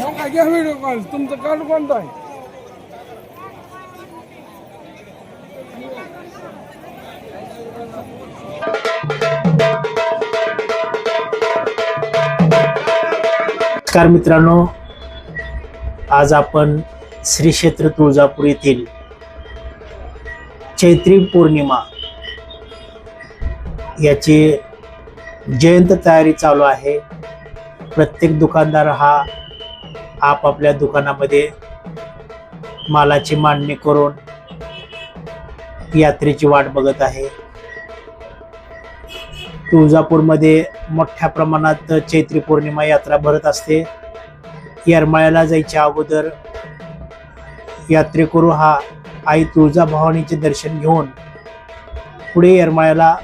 घ्या video call. तुमचं card कोणतं आहे? नमस्कार मित्रांनो, आज आपण श्री क्षेत्र तुळजापूर येथील चैत्री पौर्णिमा याची जयंत तयारी चालू आहे. प्रत्येक दुकानदार हा आपापल्या दुकानामध्ये मालाची मांडणी करून यात्रेची वाट बघत आहे. तुळजापूरमध्ये मोठ्या प्रमाणात चैत्री पौर्णिमा यात्रा भरत असते. येरमाळ्याला जायच्या अगोदर यात्रेकरू हा आई तुळजाभवानीचे दर्शन घेऊन पुढे येरमाळ्याला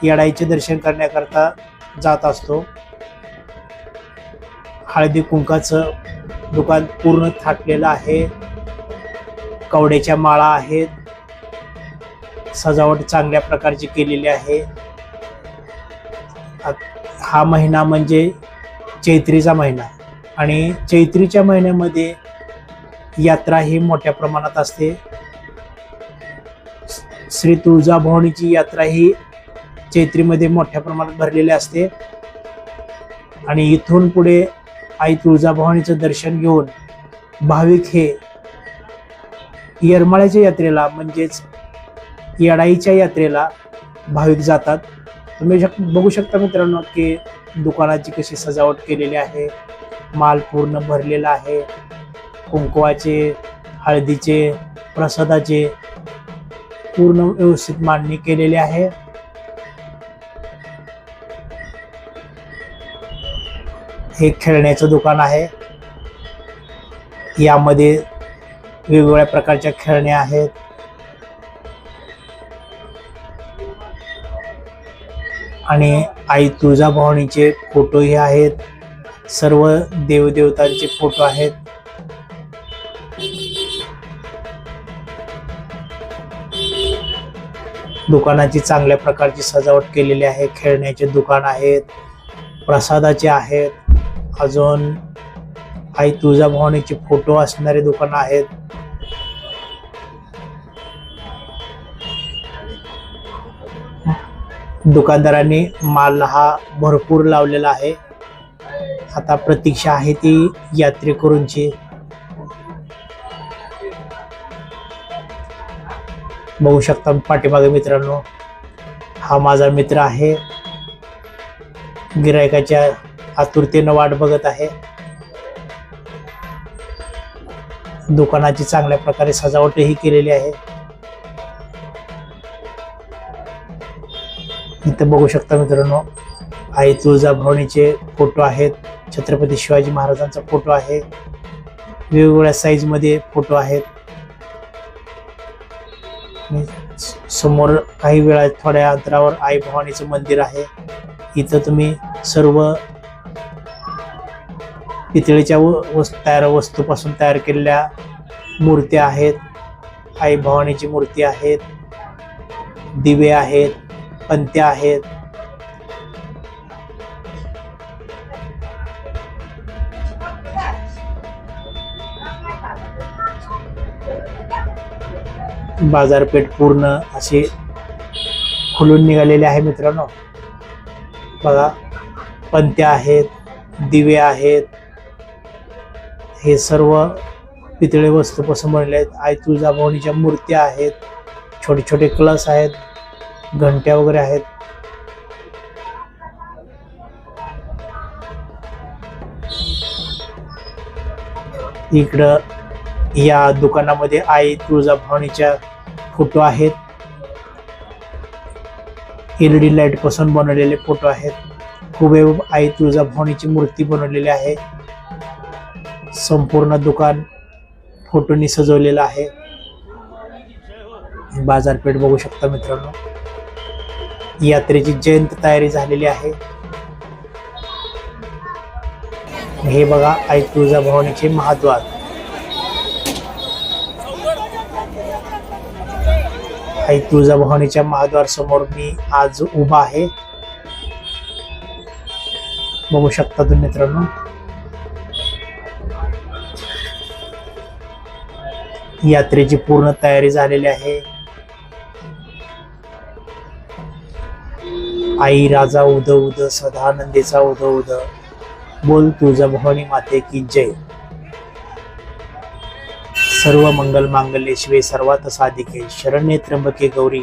येडाईचे दर्शन करण्याकरता जात असतो. हळदी कुंकाचं दुकान पूर्ण थाटलेलं आहे. कवड्याच्या माळा आहेत. सजावट चांगल्या प्रकारची केलेली आहे. हा महिना म्हणजे चैत्रीचा महिना आणि चैत्रीच्या महिन्यामध्ये यात्रा ही मोठ्या प्रमाणात असते. श्री तुळजाभवानीची यात्रा ही चैत्रीमध्ये मोठ्या प्रमाणात भरलेली असते आणि इथून पुढे आई तुळजाभवानीचं दर्शन घेऊन भाविक हे येरमाळ्याच्या यात्रेला म्हणजेच येडाईच्या यात्रेला भाविक जातात. तुम्ही बघू शकता मित्रांनो की दुकानाची कशी सजावट केलेली आहे. माल पूर्ण भरलेला आहे. कुंकवाचे, हळदीचे, प्रसादाचे पूर्ण व्यवस्थित मांडणी केलेली आहे. हे खेळण्याचं दुकान आहे. यामध्ये वेगवेगळ्या प्रकारच्या खेळण्या आहेत. आणि आई तुळजाभवानीचे फोटोही आहेत. सर्व देवदेवतांचे फोटो आहेत. दुकानाची चांगल्या प्रकारची सजावट केलेली आहे. खेळण्याचे दुकान आहेत, प्रसादाचे आहेत, अजून आई तुळजाभवानीचे फोटो असणारे दुकान आहेत. दुकानदारांनी माल हा भरपूर लावलेला आहे. आता प्रतीक्षा आहे ती यात्रेकरूंची. बघू शकता पाठीमागे मित्रांनो, हा माझा मित्र आहे. गिरायकाच्या आतुरतेनं वाट बघत आहे. दुकानाची चांगल्या प्रकारे सजावटही केलेली आहे. इथं बघू शकता मित्रांनो, आई तुळजाभवानीचे फोटो आहेत. छत्रपती शिवाजी महाराजांचा फोटो आहे. वेगवेगळ्या साईज मध्ये फोटो आहेत. समोर काही वेळा थोड्या अंतरावर आई भवानीचं मंदिर आहे. इथं तुम्ही सर्व पितळेच्या वस्तूपासून तयार केलेल्या मूर्त्या आहेत. आई भवानीची मूर्ती आहेत. दिवे आहेत, पंत्या आहेत. बाजारपेठ पूर्ण असे खुलून निघालेले आहे मित्रांनो. बघा, पंत्या आहेत, दिवे आहेत. हे सर्व पितळे वस्तूपासून बनलेले आहेत. आई तुळजाभवानीच्या मूर्त्या आहेत. छोटे छोटे कलश आहेत. घंट्या वगैरे आहेत. इकडं या दुकानामध्ये आई तुळजाभवानीच्या फोटो आहेत. LED लाईट पासून बनवलेले फोटो आहेत. हुबेहूब आई तुळजाभवानीची मूर्ती बनवलेली आहे. संपूर्ण दुकान फोटोनी सजवलेलं आहे. बाजारपेठ बघू शकता मित्रांनो. यात्रेची जयंत तयारी झालेली आहे. हे बघा, आई तुळजाभवानीचे महाद्वार. आई तुळजाभवानीच्या महाद्वार समोर मी आज उभा आहे. बघू शकता तुम्ही मित्रांनो. यात्रेची पूर्ण तयारी झालेली आहे. आई राजा उद उद सदानंदेचा उद उद, बोल तुझा भवानी माते की जय. सर्व मंगल मांगल्ये शिवे सर्वात साधिके, शरण्ये त्र्यंबके गौरी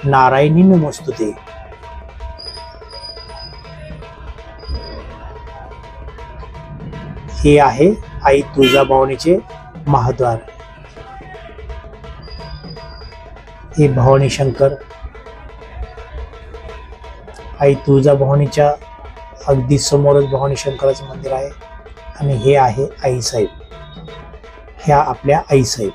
नारायणी नमोस्तुते. हे आहे आई तुळजाभवानीचे महाद्वार. हे भवानी शंकर आई तुळजाभवानीच्या अगदी समोरच भवानी शंकराचं मंदिर आहे. आणि हे आहे आई साहेब, ह्या आपल्या आई साहेब.